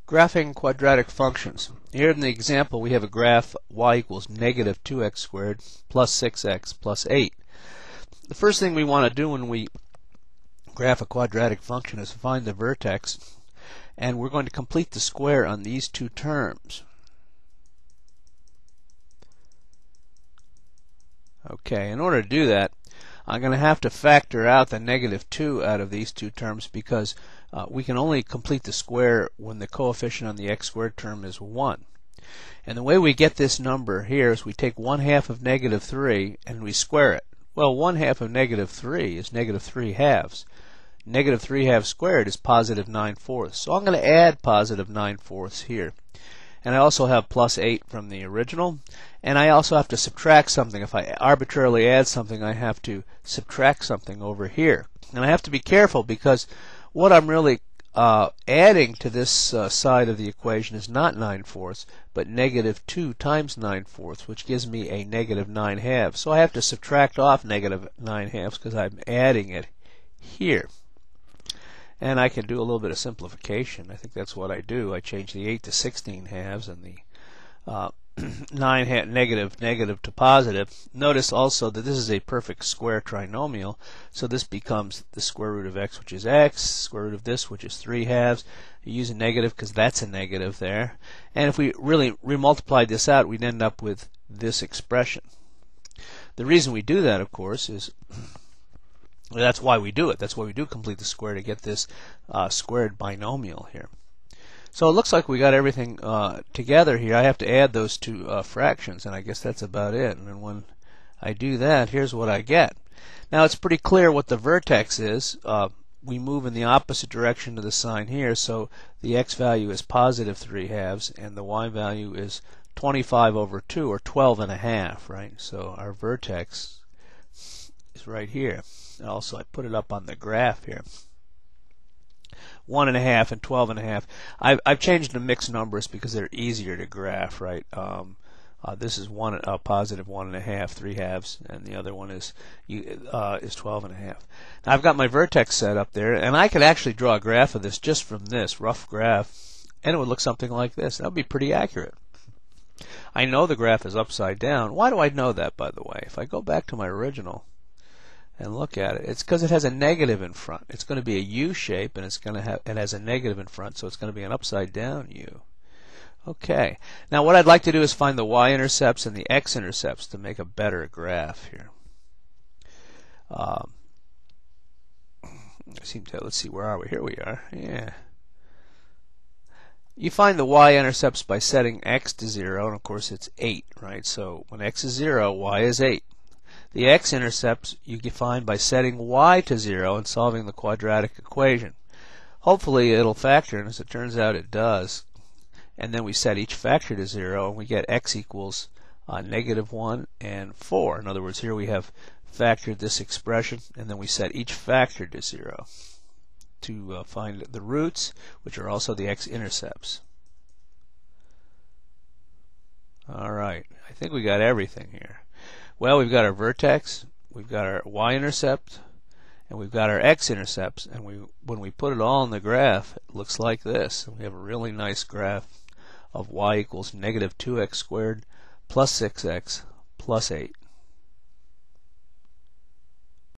Graphing quadratic functions. Here in the example we have a graph y equals negative 2x squared plus 6x plus 8. The first thing we want to do when we graph a quadratic function is find the vertex, and we're going to complete the square on these two terms. Okay, in order to do that, I'm going to have to factor out the negative 2 out of these two terms because we can only complete the square when the coefficient on the x squared term is 1. And the way we get this number here is we take 1/2 of negative 3 and we square it. Well, 1/2 of negative 3 is negative 3/2. Negative 3/2 squared is positive 9/4. So I'm going to add positive 9/4 here. And I also have plus 8 from the original. And I also have to subtract something. If I arbitrarily add something, I have to subtract something over here. And I have to be careful because what I'm really adding to this side of the equation is not 9/4, but negative 2 times 9/4, which gives me a negative 9/2. So I have to subtract off negative 9/2 because I'm adding it here. And I can do a little bit of simplification. I think that's what I do. I change the 8 to 16/2 and the 9 negative to positive. Notice also that this is a perfect square trinomial, so this becomes the square root of x, which is x, square root of this, which is 3/2. You use a negative because that's a negative there. And if we really remultiplied this out, we'd end up with this expression. The reason we do that, of course, is that's why we do it. That's why we do complete the square, to get this squared binomial here. So it looks like we got everything together here. I have to add those two fractions, and I guess that's about it. And then when I do that, here's what I get. Now it's pretty clear what the vertex is. We move in the opposite direction to the sign here, so the x value is positive 3/2, and the y value is 25/2, or 12.5, right? So our vertex is right here. Also, I put it up on the graph here. 1.5 and 12.5. I've changed the mixed numbers because they're easier to graph, right? This is positive 1.5, 3/2, and the other one is 12.5. Now I've got my vertex set up there, and I could actually draw a graph of this just from this rough graph, and it would look something like this. That would be pretty accurate. I know the graph is upside down. Why do I know that, by the way? If I go back to my original and look at it, it's because it has a negative in front. It's going to be a U shape, and it has a negative in front, so it's going to be an upside down U. Okay. Now what I'd like to do is find the y-intercepts and the x-intercepts to make a better graph here. Let's see, where are we? Here we are. Yeah. You find the y-intercepts by setting x to 0, and of course it's 8, right? So when x is 0, y is 8. The x-intercepts you can find by setting y to 0 and solving the quadratic equation. Hopefully it'll factor, and as it turns out it does. And then we set each factor to 0, and we get x equals negative 1 and 4. In other words, here we have factored this expression, and then we set each factor to 0 to find the roots, which are also the x-intercepts. Alright, I think we got everything here. Well, we've got our vertex, we've got our y-intercept, and we've got our x-intercepts, and when we put it all in the graph, it looks like this. We have a really nice graph of y equals negative 2x squared plus 6x plus 8.